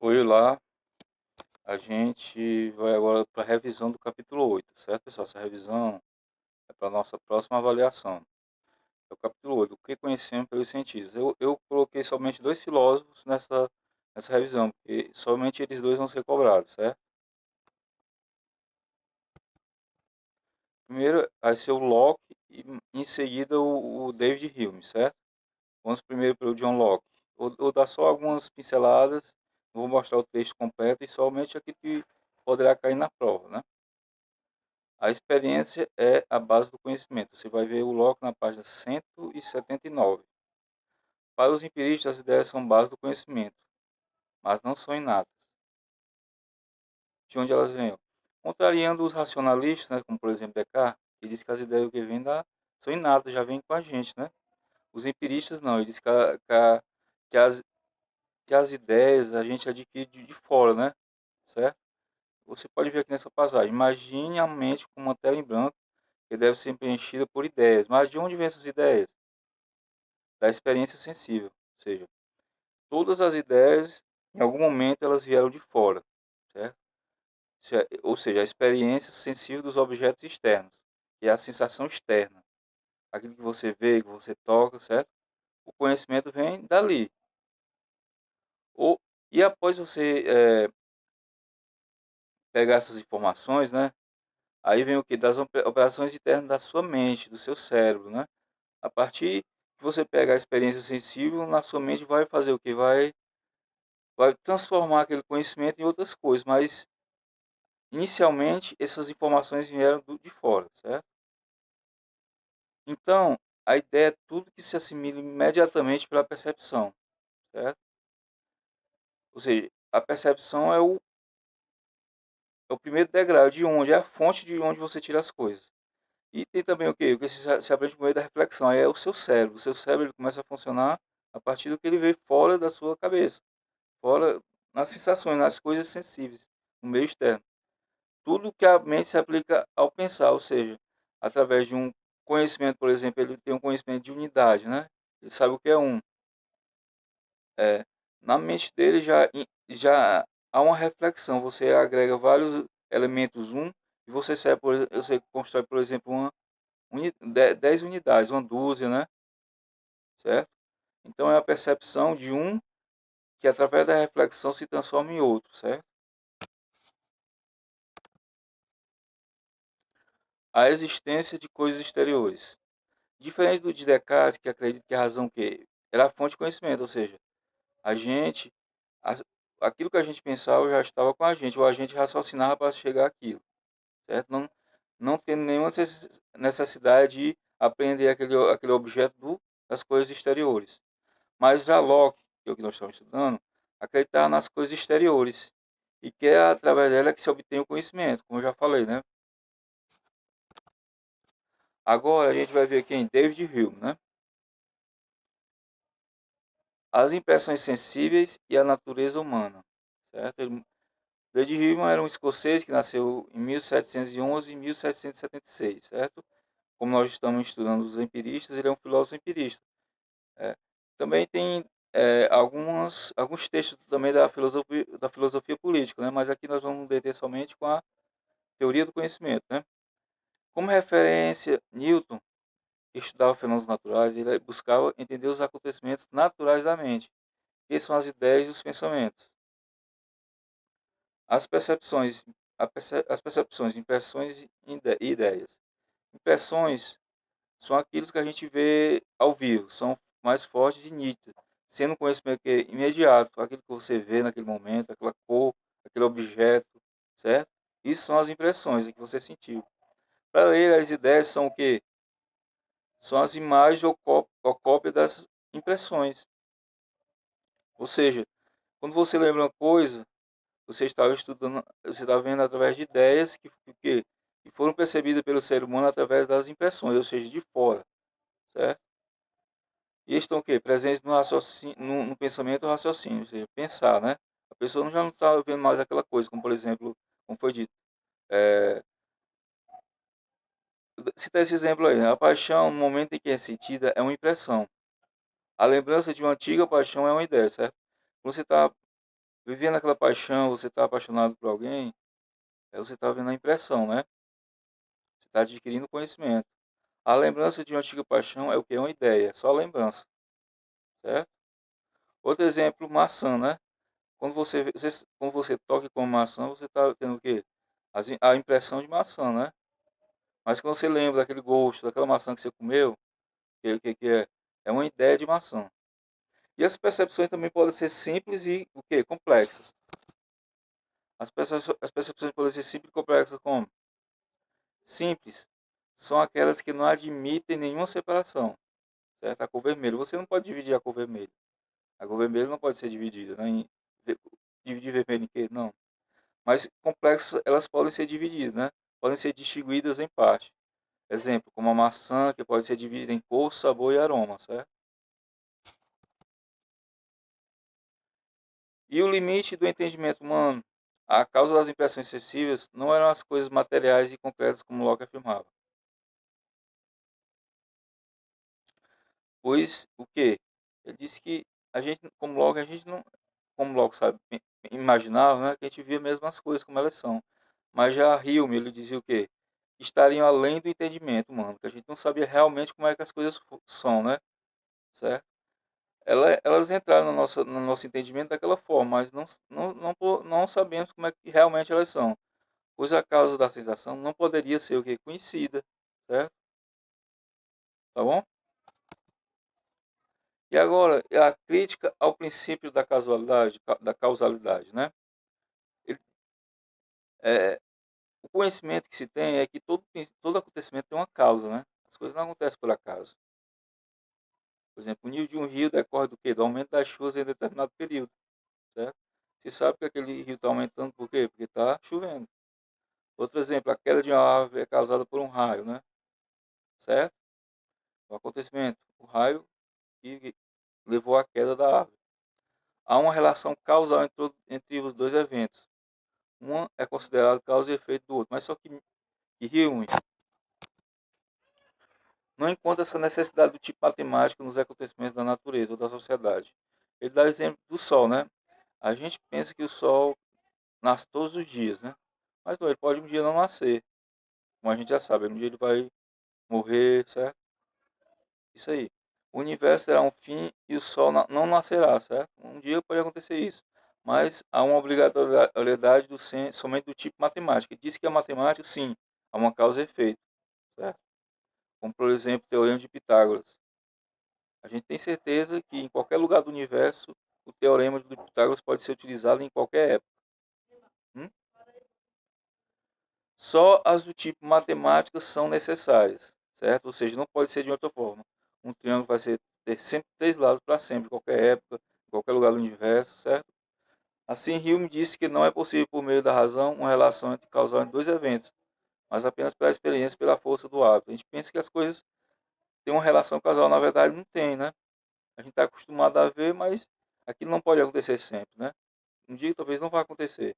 Oi, lá, a gente vai agora para a revisão do capítulo 8, certo, pessoal? Essa revisão é para a nossa próxima avaliação. É o capítulo 8, o que conhecemos pelos cientistas. Eu coloquei somente dois filósofos nessa revisão, porque somente eles dois vão ser cobrados, certo? Primeiro vai ser o Locke e em seguida o David Hume, certo? Vamos primeiro pelo John Locke. Vou dar só algumas pinceladas, não vou mostrar o texto completo e somente aquilo que poderá cair na prova, né? A experiência é a base do conhecimento. Você vai ver o Locke na página 179. Para os empiristas, as ideias são base do conhecimento, mas não são inatas. De onde elas vêm? Contrariando os racionalistas, né, como por exemplo Descartes, ele diz que as ideias que vêm são inatas, já vêm com a gente, né? Os empiristas não, ele diz que que as ideias a gente adquire de fora, né? Certo? Você pode ver aqui nessa passagem. Imagine a mente como uma tela em branco que deve ser preenchida por ideias. Mas de onde vêm essas ideias? Da experiência sensível. Ou seja, todas as ideias, em algum momento, elas vieram de fora. Certo? Ou seja, a experiência sensível dos objetos externos. Que é a sensação externa. Aquilo que você vê, que você toca, certo? O conhecimento vem dali. Ou, e após você pegar essas informações, né? Aí vem o que? Das operações internas da sua mente, do seu cérebro, né? A partir que você pega a experiência sensível, na sua mente vai fazer o que? Vai transformar aquele conhecimento em outras coisas, mas inicialmente essas informações vieram de fora, certo? Então, a ideia é tudo que se assimila imediatamente pela percepção, certo? Ou seja, a percepção é o primeiro degrau de onde, é a fonte de onde você tira as coisas. E tem também o quê? O que se aprende por meio da reflexão, aí é o seu cérebro. O seu cérebro ele começa a funcionar a partir do que ele vê fora da sua cabeça, fora nas sensações, nas coisas sensíveis, no meio externo. Tudo que a mente se aplica ao pensar, ou seja, através de um conhecimento, por exemplo, ele tem um conhecimento de unidade, né? Ele sabe o que é um. É, na mente dele já há uma reflexão, você agrega vários elementos e você, você constrói, por exemplo, 10 unidades, uma dúzia, né? Certo? Então é a percepção de um que através da reflexão se transforma em outro, certo? A existência de coisas exteriores. Diferente do de Descartes, que acredita que a razão que era a fonte de conhecimento, ou seja, a gente, as- aquilo que a gente pensava já estava com a gente, ou a gente raciocinava para chegar àquilo, certo? Não tendo nenhuma necessidade de aprender aquele objeto das coisas exteriores. Mas já Locke, que é o que nós estamos estudando, acreditava nas coisas exteriores, e que é através dela que se obtém o conhecimento, como eu já falei, né? Agora a gente vai ver aqui em David Hume, né? As impressões sensíveis e a natureza humana, certo? David Hume era um escocês que nasceu em 1711 e 1776, certo? Como nós estamos estudando os empiristas, ele é um filósofo empirista. É. Também tem alguns textos também da filosofia política, né? Mas aqui nós vamos deter somente com a teoria do conhecimento, né? Como referência, Newton estudava fenômenos naturais, ele buscava entender os acontecimentos naturais da mente, que são as ideias e os pensamentos. As percepções, as percepções, impressões e ideias. Impressões são aquilo que a gente vê ao vivo, são mais fortes e nítidas, sendo um conhecimento que é imediato, aquilo que você vê naquele momento, aquela cor, aquele objeto, certo? Isso são as impressões que você sentiu. Para ele, as ideias são o quê? São as imagens ou cópia das impressões. Ou seja, quando você lembra uma coisa, você estava estudando, você está vendo através de ideias que foram percebidas pelo ser humano através das impressões, ou seja, de fora, certo? E estão o quê? Presentes no raciocínio, no pensamento e raciocínio, ou seja, pensar, né? A pessoa já não está vendo mais aquela coisa, como por exemplo, como foi dito. É, citar esse exemplo aí, né? A paixão, no momento em que é sentida, é uma impressão. A lembrança de uma antiga paixão é uma ideia, certo? Quando você está vivendo aquela paixão, você está apaixonado por alguém, você está vendo a impressão, né? Você está adquirindo conhecimento. A lembrança de uma antiga paixão é o que? É uma ideia, só lembrança, certo? Outro exemplo, maçã, né? Quando você toca com maçã, você está tendo o quê? A impressão de maçã, né? Mas quando você lembra daquele gosto, daquela maçã que você comeu, que é? É uma ideia de maçã. E as percepções também podem ser simples e o quê? Complexas. As percepções podem ser simples e complexas como? Simples são aquelas que não admitem nenhuma separação, certo? A cor vermelha, você não pode dividir a cor vermelha. A cor vermelha não pode ser dividida, né? Dividir vermelho em quê? Não. Mas complexas, elas podem ser divididas, né? Podem ser distinguidas em parte. Exemplo, como a maçã, que pode ser dividida em cor, sabor e aroma, certo? E o limite do entendimento humano? A causa das impressões sensíveis não eram as coisas materiais e concretas como Locke afirmava. Pois o quê? Ele disse que a gente, como Locke, a gente não, como Locke sabe, imaginava, né, que a gente via mesmo as coisas como elas são. Mas já Hume, ele dizia o quê? Estariam além do entendimento humano, que a gente não sabia realmente como é que as coisas são, né? Certo? Elas entraram no nosso entendimento daquela forma, mas não sabemos como é que realmente elas são. Pois a causa da sensação não poderia ser o que? Conhecida, certo? Tá bom? E agora, a crítica ao princípio da casualidade, da causalidade, né? Ele, é, o conhecimento que se tem é que todo acontecimento tem uma causa, né? As coisas não acontecem por acaso. Por exemplo, o nível de um rio decorre do quê? Do aumento das chuvas em determinado período, certo? Você sabe que aquele rio está aumentando por quê? Porque está chovendo. Outro exemplo, a queda de uma árvore é causada por um raio, né? Certo? O acontecimento, o raio que levou à queda da árvore. Há uma relação causal entre os dois eventos. Uma é considerada causa e efeito do outro. Mas só que Hume não encontra essa necessidade do tipo matemático nos acontecimentos da natureza ou da sociedade. Ele dá exemplo do Sol, né? A gente pensa que o Sol nasce todos os dias, né? Mas não, ele pode um dia não nascer. Como a gente já sabe, um dia ele vai morrer, certo? Isso aí. O universo terá um fim e o Sol não nascerá, certo? Um dia pode acontecer isso. Mas há uma obrigatoriedade somente do tipo matemático. Ele diz que a matemática, sim, há uma causa e efeito, certo? Como, por exemplo, o teorema de Pitágoras. A gente tem certeza que em qualquer lugar do universo, o teorema de Pitágoras pode ser utilizado em qualquer época. Hum? Só as do tipo matemática são necessárias, certo? Ou seja, não pode ser de outra forma. Um triângulo vai ter sempre três lados para sempre, em qualquer época, em qualquer lugar do universo, certo? Assim, Hume disse que não é possível, por meio da razão, uma relação entre causal entre dois eventos, mas apenas pela experiência e pela força do hábito. A gente pensa que as coisas têm uma relação causal, na verdade não tem, né? A gente está acostumado a ver, mas aquilo não pode acontecer sempre, né? Um dia talvez não vá acontecer.